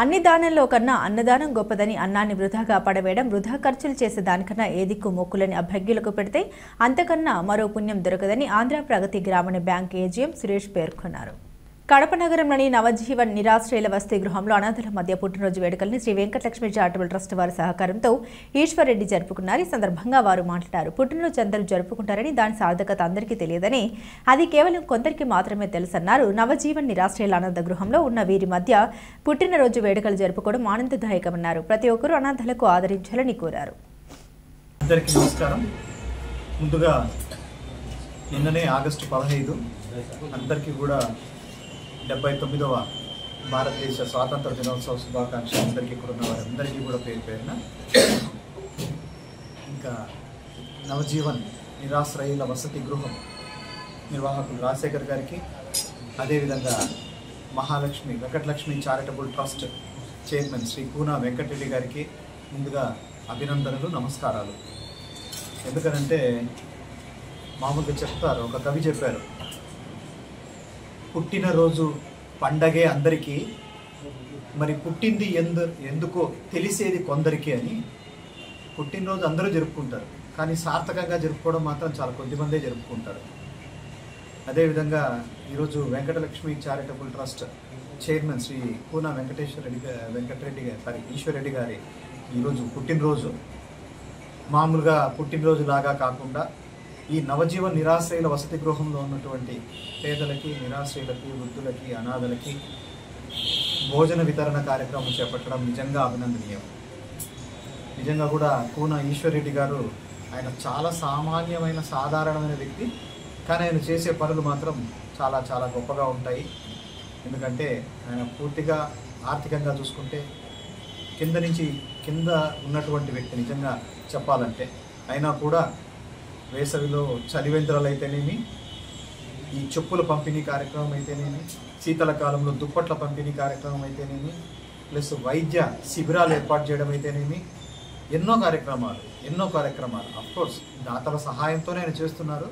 అన్ని దానంలో కన్నా అన్నదానం గొప్పదని అన్నాన్ని వృధాగా పడవేయడం, వృధా ఖర్చులు చేసే దానికన్నా ఏ దిక్కు మొక్కులని అభ్యర్థులకు పెడితే అంతకన్నా మరో పుణ్యం దొరకదని ఆంధ్ర ప్రగతి గ్రామీణ బ్యాంక్ ఏజీఎం సురేష్ పేర్కొన్నారు. కడప నగరంలోని నవజీవన్ నిరాశ్రయుల వసతి గృహంలో అనాథల మధ్య పుట్టినరోజు వేడుకల్ని శ్రీ వెంకటలక్ష్మి చారిటబుల్ ట్రస్ట్ వారి సహకారంతో ఈశ్వర్ రెడ్డి జరుపుకున్నారు. ఈ సందర్భంగా వారు మాట్లాడారు. పుట్టినరోజు అందరూ జరుపుకుంటారని, దాని సార్థకత అందరికీ తెలియదని, అది కేవలం కొందరికి మాత్రమే తెలుసన్నారు. నవజీవన్ నిరాశ్రయుల అనాథ గృహంలో ఉన్న వీరి మధ్య పుట్టినరోజు వేడుకలు జరుపుకోవడం ఆనందదాయకమన్నారు. ప్రతి ఒక్కరూ అనాథలకు ఆదరించాలని కోరారు. అందరికీ నమస్కారం. ముందుగా నిన్ననే ఆగస్టు 15 అందరికీ కూడా 79వ భారతదేశ స్వాతంత్ర దినోత్సవ శుభాకాంక్షలు అందరికీ కూడా ఉన్న వారందరికీ కూడా పేరున ఇంకా నవజీవన్ నిరాశ్రయుల వసతి గృహం నిర్వాహకులు రాజశేఖర్ గారికి, అదేవిధంగా Mahalakshmi Venkatalakshmi charitable trust chairman Shri Koona Venkatareddy గారికి ముందుగా అభినందనలు, నమస్కారాలు. ఎందుకనంటే మామూలుగా చెప్తారు, ఒక కవి చెప్పారు, పుట్టినరోజు పండగే అందరికీ, మరి పుట్టింది ఎందుకో తెలిసేది కొందరికి అని. పుట్టినరోజు అందరూ జరుపుకుంటారు, కానీ సార్థకంగా జరుపుకోవడం మాత్రం చాలా కొద్దిమందే జరుపుకుంటారు. అదేవిధంగా ఈరోజు Venkatalakshmi charitable trust chairman Shri Koona Eshwar Reddy గారి ఈరోజు పుట్టినరోజు. మామూలుగా పుట్టినరోజు లాగా కాకుండా ఈ నవజీవన్ నిరాశ్రయుల వసతి గృహంలో ఉన్నటువంటి పేదలకి, నిరాశ్రయులకి, వృద్ధులకి, అనాథలకి భోజన వితరణ కార్యక్రమం చేపట్టడం నిజంగా అభినందనీయం. నిజంగా కూడా కూనా ఈశ్వర్ రెడ్డి గారు ఆయన చాలా సామాన్యమైన సాధారణమైన వ్యక్తి, కానీ ఆయన చేసే పనులు మాత్రం చాలా చాలా గొప్పగా ఉంటాయి. ఎందుకంటే ఆయన పూర్తిగా ఆర్థికంగా చూసుకుంటే కింద ఉన్నటువంటి వ్యక్తి నిజంగా చెప్పాలంటే. అయినా కూడా వేసవిలో చలివేంద్రాలు అయితేనేమి, ఈ చెప్పుల పంపిణీ కార్యక్రమం అయితేనేమి, శీతల కాలంలో దుప్పట్ల పంపిణీ కార్యక్రమం అయితేనేమి, ప్లస్ వైద్య శిబిరాలు ఏర్పాటు చేయడం అయితేనేమి, ఎన్నో కార్యక్రమాలు అఫ్కోర్స్ దాతల సహాయంతోనే ఆయన చేస్తున్నారు.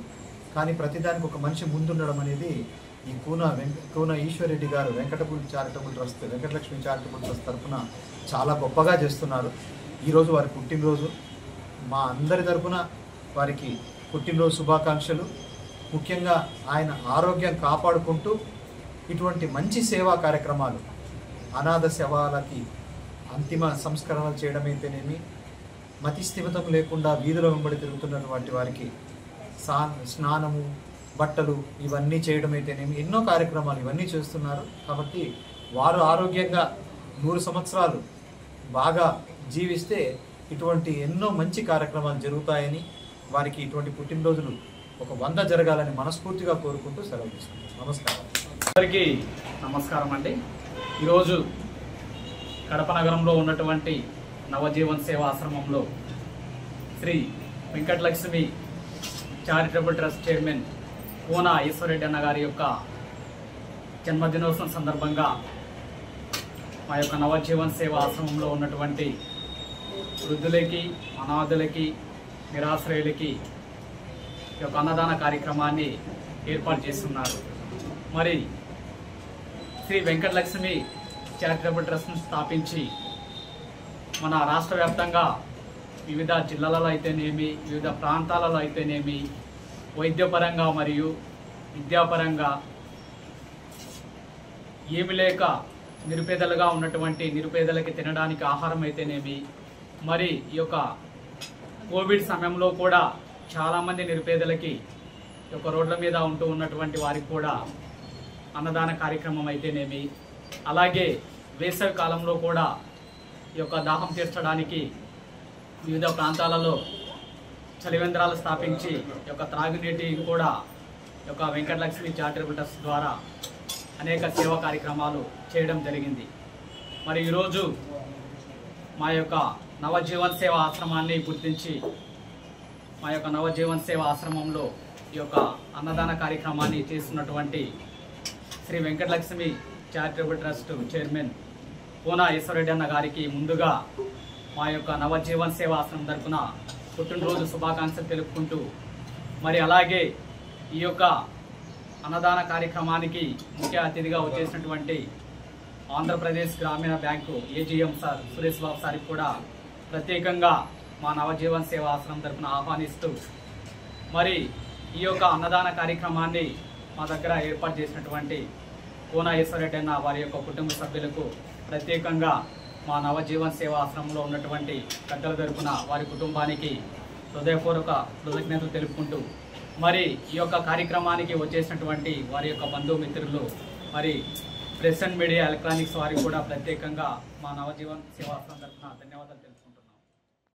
కానీ ప్రతిదానికి ఒక మనిషి ముందుండడం అనేది ఈ కూనా ఈశ్వర్ రెడ్డి గారు వెంకటలక్ష్మి చారిటబుల్ ట్రస్ట్ తరఫున చాలా గొప్పగా చేస్తున్నారు. ఈరోజు వారి పుట్టినరోజు. మా అందరి తరఫున వారికి పుట్టినరోజు శుభాకాంక్షలు. ముఖ్యంగా ఆయన ఆరోగ్యం కాపాడుకుంటూ ఇటువంటి మంచి సేవా కార్యక్రమాలు, అనాథ శవాలకి అంతిమ సంస్కరణలు చేయడం అయితేనేమి, మతి స్థిమితం లేకుండా వీధుల వెంబడి తిరుగుతున్నటువంటి వారికి స్నానము, బట్టలు ఇవన్నీ చేయడం అయితేనేమి, ఎన్నో కార్యక్రమాలు ఇవన్నీ చేస్తున్నారు. కాబట్టి వారు ఆరోగ్యంగా 100 సంవత్సరాలు బాగా జీవిస్తే ఇటువంటి ఎన్నో మంచి కార్యక్రమాలు జరుగుతాయని, వారికి ఇటువంటి పుట్టినరోజులు ఒక 100 జరగాలని మనస్ఫూర్తిగా కోరుకుంటూ సెలవు తీసుకుంటాం. నమస్కారం. అందరికీ నమస్కారం అండి. ఈరోజు కడప నగరంలో ఉన్నటువంటి నవజీవన్ సేవా ఆశ్రమంలో Shri Venkatalakshmi charitable trust chairman Koona Eshwar Reddy అన్న గారి యొక్క జన్మదినోత్సవం సందర్భంగా మా యొక్క నవజీవన్ సేవా ఆశ్రమంలో ఉన్నటువంటి వృద్ధులకి, అనాథులకి, నిరాశ్రయులకి ఈ యొక్క అన్నదాన కార్యక్రమాన్ని ఏర్పాటు చేస్తున్నారు. మరి శ్రీ వెంకటలక్ష్మి చారిటబుల్ ట్రస్ట్ను స్థాపించి మన రాష్ట్ర వ్యాప్తంగా వివిధ జిల్లాలలో అయితేనేమి, వివిధ ప్రాంతాలలో అయితేనేమి, వైద్యపరంగా మరియు విద్యాపరంగా ఏమి లేక నిరుపేదలుగా ఉన్నటువంటి నిరుపేదలకి తినడానికి ఆహారం అయితేనేమి, మరి ఈ యొక్క కోవిడ్ సమయంలో కూడా చాలామంది నిరుపేదలకి ఈ యొక్క రోడ్ల మీద ఉంటూ ఉన్నటువంటి వారికి కూడా అన్నదాన కార్యక్రమం అయితేనేమి, అలాగే వేసవి కాలంలో కూడా ఈ యొక్క దాహం తీర్చడానికి వివిధ ప్రాంతాలలో చలివేంద్రాలు స్థాపించి ఈ యొక్క త్రాగునీటి కూడా ఈ యొక్క వెంకటలక్ష్మి చారిటబుల్ ట్రస్ట్ ద్వారా అనేక సేవా కార్యక్రమాలు చేయడం జరిగింది. మరి ఈరోజు మా యొక్క నవజీవన్ సేవా ఆశ్రమాన్ని గుర్తించి మా యొక్క నవజీవన్ సేవా ఆశ్రమంలో ఈ యొక్క అన్నదాన కార్యక్రమాన్ని చేస్తున్నటువంటి Shri Venkatalakshmi charitable trust chairman Koona Eshwar Reddy అన్న గారికి ముందుగా మా యొక్క నవజీవన్ సేవా ఆశ్రమం తరఫున పుట్టినరోజు శుభాకాంక్షలు తెలుపుకుంటూ, మరి అలాగే ఈ యొక్క అన్నదాన కార్యక్రమానికి ముఖ్య అతిథిగా వచ్చేసినటువంటి ఆంధ్రప్రదేశ్ గ్రామీణ bank AGM sir Suresh Babu సార్కి కూడా ప్రత్యేకంగా మా నవజీవన్ సేవా ఆశ్రమం తరఫున ఆహ్వానిస్తూ మరి ఈ యొక్క అన్నదాన కార్యక్రమాన్ని మా దగ్గర ఏర్పాటు చేసినటువంటి కోన ఈశ్వరెడ్డి అన్న వారి యొక్క కుటుంబ సభ్యులకు ప్రత్యేకంగా మా నవజీవన్ సేవా ఆశ్రమంలో ఉన్నటువంటి పెద్దల తరఫున వారి కుటుంబానికి హృదయపూర్వక కృతజ్ఞతలు తెలుపుకుంటూ మరి ఈ యొక్క కార్యక్రమానికి వచ్చేసినటువంటి వారి యొక్క బంధుమిత్రులు మరి ప్రెస్ అండ్ మీడియా ఎలక్ట్రానిక్స్ వారికి కూడా ప్రత్యేకంగా మా నవజీవన్ సేవా ఆశ్రమం తరఫున ధన్యవాదాలు.